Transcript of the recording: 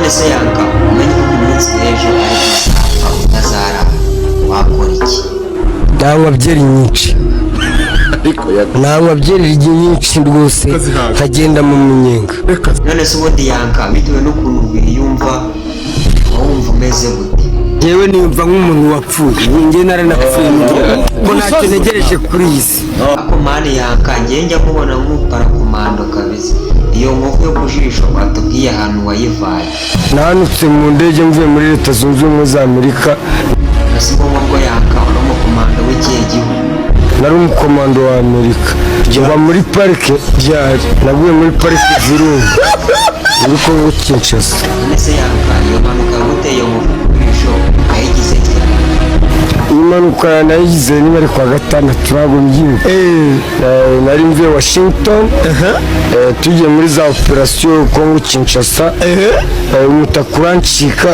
none se yanka umenye ko umunsi w'ejo ari gusapfa utazara wakora iki? nanywa byeri nyinshi, nanywa byeri nyinshi rwose nkagenda mu minyenga. None se ubundi yanka bitewe n'ukuntu wiyumva wumva umeze gute? yewe niyumva nk'umuntu wapfuye, njye naranapfuye ko ntacyo ntegereje kuri iyi si. Ako mani yanka njye njya mubona nk'uparakomando kabisa. Iyo nkovu yo ku jisho batubwiye ahantu wayivaye. nanutse mu ndege mvuye muri Leta Zunze Ubumwe za Amerika. Ese ngombwa ngo yanka uri umukomando w'ikihe gihugu? nari umukomando wa Amerika, nba muri parike ryari, naguye muri parike Virunga muri Kongo Kinshasa. None se yanka iyo mpanuka yaguteye nkovu ku jisho yayigize cyane? iyi mpanuka nayigize niba ari kuwa gatandatu ntabwo mbyibuka. nari mvuye Washington, tugiye muri za operasiyo Kongo Kinshasa, umutaka urancika